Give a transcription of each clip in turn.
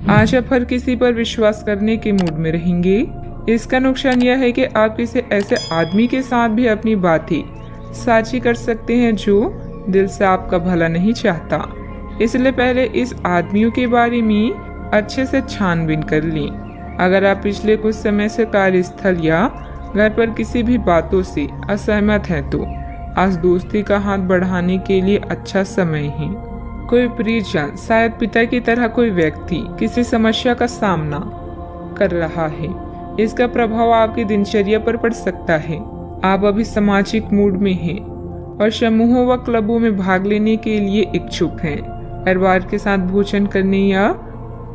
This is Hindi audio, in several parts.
आज आप हर किसी पर विश्वास करने के मूड में रहेंगे। इसका नुकसान यह है कि आप किसी ऐसे आदमी के साथ भी अपनी बातें साझी कर सकते हैं जो दिल से आपका भला नहीं चाहता। इसलिए पहले इस आदमियों के बारे में अच्छे से छानबीन कर लें। अगर आप पिछले कुछ समय से कार्यस्थल या घर पर किसी भी बातों से असहमत हैं तो आज दोस्ती का हाथ बढ़ाने के लिए अच्छा समय है। कोई परिजन, शायद पिता की तरह कोई व्यक्ति किसी समस्या का सामना कर रहा है। इसका प्रभाव आपकी दिनचर्या पर पड़ सकता है। आप अभी सामाजिक मूड में हैं और समूहों व क्लबों में भाग लेने के लिए इच्छुक हैं। परिवार के साथ भोजन करने या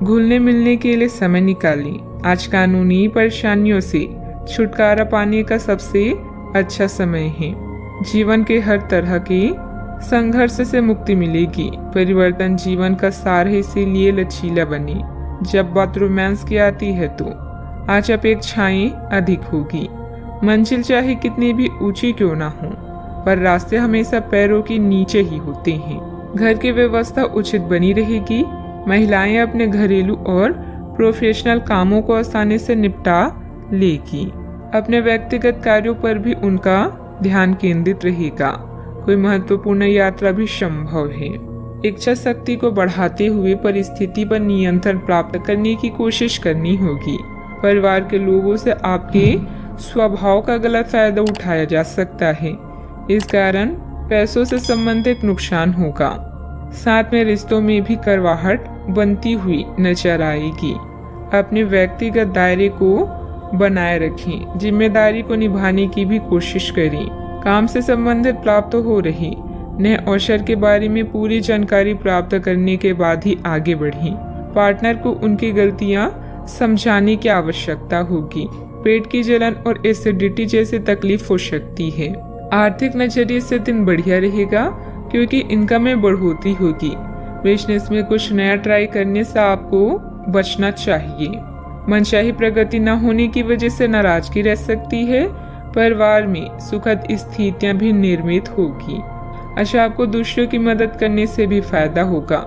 घुलने मिलने के लिए समय निकालें। आज कानूनी परेशानियों से छुटकारा पाने का सबसे अच्छा समय है। जीवन के हर तरह के संघर्ष से मुक्ति मिलेगी। परिवर्तन जीवन का सार है, इसीलिए लचीला बने। जब बात रोमांस की आती है तो आज अपेक्षाएं अधिक होगी। मंजिल चाहे कितनी भी ऊंची क्यों ना हो, पर रास्ते हमेशा पैरों के नीचे ही होते हैं। घर की व्यवस्था उचित बनी रहेगी। महिलाएं अपने घरेलू और प्रोफेशनल कामों को आसानी से निपटा लेगी। अपने व्यक्तिगत कार्यों पर भी उनका ध्यान केंद्रित रहेगा। कोई महत्वपूर्ण यात्रा भी संभव है। इच्छा शक्ति को बढ़ाते हुए परिस्थिति पर नियंत्रण प्राप्त करने की कोशिश करनी होगी। परिवार के लोगों से आपके स्वभाव का गलत फायदा उठाया जा सकता है। इस कारण पैसों से संबंधित नुकसान होगा। साथ में रिश्तों में भी करवाहट बनती हुई नजर आएगी। अपने व्यक्तिगत दायरे को बनाए रखें। जिम्मेदारी को निभाने की भी कोशिश करें। काम से संबंधित प्राप्त हो रही नए अवसर के बारे में पूरी जानकारी प्राप्त करने के बाद ही आगे बढ़ें। पार्टनर को उनकी गलतियां समझाने की आवश्यकता होगी। पेट की जलन और एसिडिटी जैसी तकलीफ हो सकती है। आर्थिक नजरिए से दिन बढ़िया रहेगा क्योंकि इनकम में बढ़ोतरी होगी। बिजनेस में कुछ नया ट्राई करने से आपको बचना चाहिए। मनचाही प्रगति न होने की वजह से नाराजगी रह सकती है। परिवार में सुखद स्थितियां भी निर्मित होगी। अच्छा, आपको दूसरों की मदद करने से भी फायदा होगा।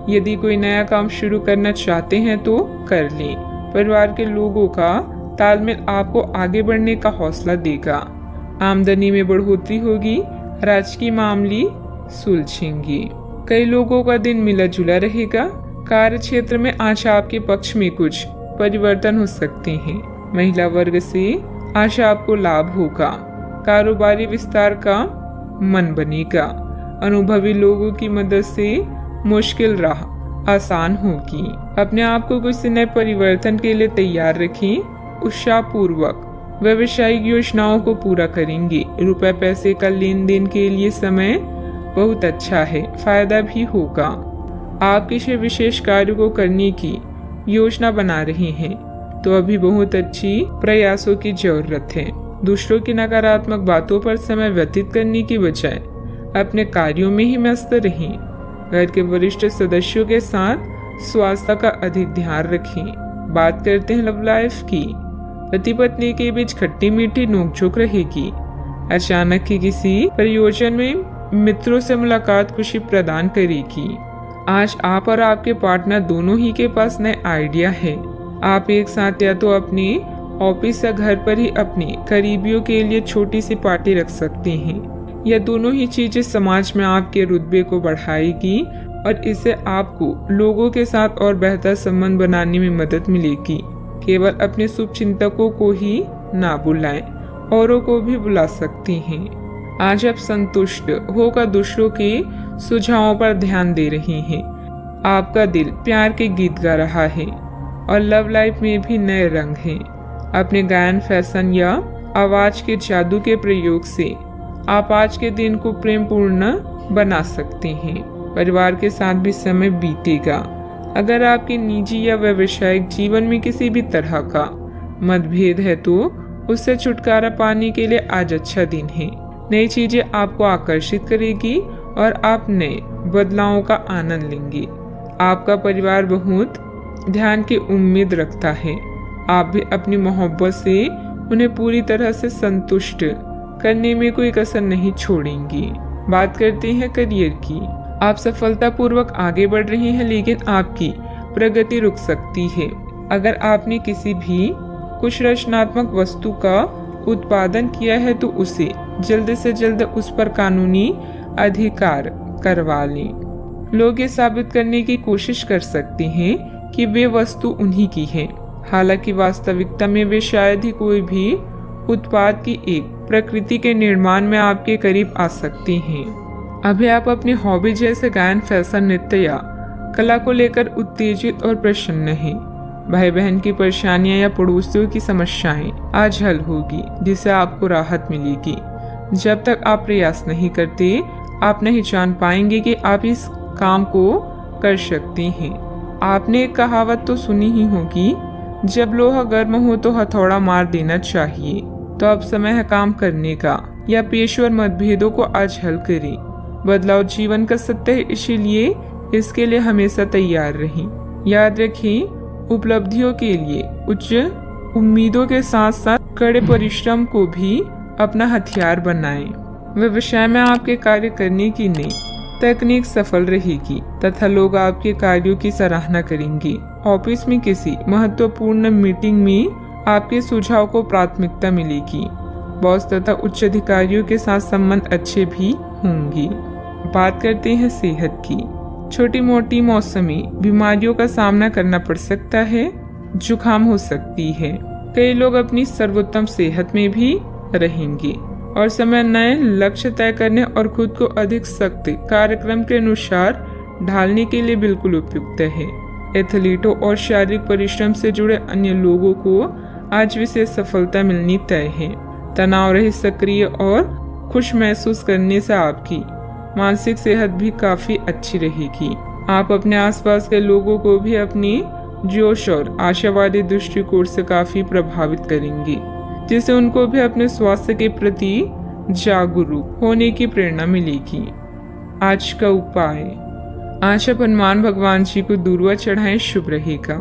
यदि कोई नया काम शुरू करना चाहते हैं तो कर लें। परिवार के लोगों का तालमेल आपको आगे बढ़ने का हौसला देगा। आमदनी में बढ़ोतरी होगी। राजकीय मामले सुलझेंगे। कई लोगों का दिन मिला जुला रहेगा। कार्य क्षेत्र में आज आपके पक्ष में कुछ परिवर्तन हो सकते हैं। महिला वर्ग से आज आपको लाभ होगा। कारोबारी विस्तार का मन बनेगा। अनुभवी लोगों की मदद से मुश्किल राह आसान होगी। अपने आप को कुछ नए परिवर्तन के लिए तैयार रखें। उत्साहपूर्वक व्यावसायिक योजनाओं को पूरा करेंगे। रुपए पैसे का लेन देन के लिए समय बहुत अच्छा है। फायदा भी होगा। आप किसी विशेष कार्य को करने की योजना बना रहे हैं तो अभी बहुत अच्छी प्रयासों की जरूरत है। दूसरों की नकारात्मक बातों पर समय व्यतीत करने की बजाय अपने कार्यों में ही मस्त रहें। घर के वरिष्ठ सदस्यों के साथ स्वास्थ्य का अधिक ध्यान रखें। बात करते हैं लव लाइफ की। पति पत्नी के बीच खट्टी मीठी नोकझोंक रहेगी। अचानक ही किसी प्रयोजन में मित्रों से मुलाकात खुशी प्रदान करेगी। आज आप और आपके पार्टनर दोनों ही के पास नए आइडिया है। आप एक साथ या तो अपने ऑफिस या घर पर ही अपने करीबियों के लिए छोटी सी पार्टी रख सकते हैं। यह दोनों ही चीजें समाज में आपके रुतबे को बढ़ाएगी और इससे आपको लोगों के साथ और बेहतर संबंध बनाने में मदद मिलेगी। केवल अपने शुभ चिंतकों को ही ना बुलाएं, औरों को भी बुला सकते हैं। आज आप संतुष्ट होकर दूसरों के सुझावों पर ध्यान दे रहे हैं। आपका दिल प्यार के गीत गा रहा है और लव लाइफ में भी नए रंग हैं। अपने गायन, फैशन या आवाज के जादू के प्रयोग से आप आज के दिन को प्रेमपूर्ण बना सकते हैं। परिवार के साथ भी समय बीतेगा। अगर आपके निजी या व्यावसायिक जीवन में किसी भी तरह का मतभेद है तो उससे छुटकारा पाने के लिए आज अच्छा दिन है। नई चीजें आपको आकर्षित करेगी और आप नए बदलावों का आनंद लेंगे। आपका परिवार बहुत ध्यान की उम्मीद रखता है। आप भी अपनी मोहब्बत से उन्हें पूरी तरह से संतुष्ट करने में कोई कसर नहीं छोड़ेंगी। बात करते हैं करियर की। आप सफलतापूर्वक आगे बढ़ रहे हैं, लेकिन आपकी प्रगति रुक सकती है। अगर आपने किसी भी कुछ रचनात्मक वस्तु का उत्पादन किया है तो उसे जल्द से जल्द उस पर कानूनी अधिकार करवा लें। लोग ये साबित करने की कोशिश कर सकते हैं कि वे वस्तु उन्हीं की है, हालांकि वास्तविकता में वे शायद ही कोई भी उत्पाद की एक प्रकृति के निर्माण में आपके करीब आ सकते हैं। अभी आप अपनी हॉबी जैसे गायन, फैशन, नृत्य या कला को लेकर उत्तेजित और प्रसन्न हैं। भाई बहन की परेशानियां या पड़ोसियों की समस्याएं आज हल होगी, जिससे आपको राहत मिलेगी। जब तक आप प्रयास नहीं करते, आप नहीं जान पाएंगे कि आप इस काम को कर सकते हैं। आपने एक कहावत तो सुनी ही होगी, जब लोहा गर्म हो तो हथौड़ा मार देना चाहिए। तो अब समय है काम करने का, या पेशेवर मतभेदों को आज हल करें। बदलाव जीवन का सत्य है, इसीलिए इसके लिए हमेशा तैयार रहें। याद रखें, उपलब्धियों के लिए उच्च उम्मीदों के साथ साथ कड़े परिश्रम को भी अपना हथियार बनाएं। व्यवसाय में आपके कार्य करने की नई तकनीक सफल रहेगी तथा लोग आपके कार्यों की सराहना करेंगे। ऑफिस में किसी महत्वपूर्ण मीटिंग में आपके सुझाव को प्राथमिकता मिलेगी। बॉस तथा उच्च अधिकारियों के साथ संबंध अच्छे भी होंगे। बात करते हैं सेहत की। छोटी मोटी मौसमी बीमारियों का सामना करना पड़ सकता है, जुकाम हो सकती है। कई लोग अपनी सर्वोत्तम सेहत में भी रहेंगे और समय नए लक्ष्य तय करने और खुद को अधिक सख्त कार्यक्रम के अनुसार ढालने के लिए बिल्कुल उपयुक्त है। एथलीटों और शारीरिक परिश्रम से जुड़े अन्य लोगों को आज विशेष सफलता मिलनी तय है। तनाव रहित, सक्रिय और खुश महसूस करने से आपकी मानसिक सेहत भी काफी अच्छी रहेगी। आप अपने आसपास के लोगों को भी अपनी जोश और आशावादी दृष्टिकोण से काफी प्रभावित करेंगे, जिससे उनको भी अपने स्वास्थ्य के प्रति जागरूक होने की प्रेरणा मिलेगी। आज का उपाय, आज आप हनुमान भगवान जी को दूर्वा चढ़ाएं, शुभ रहेगा।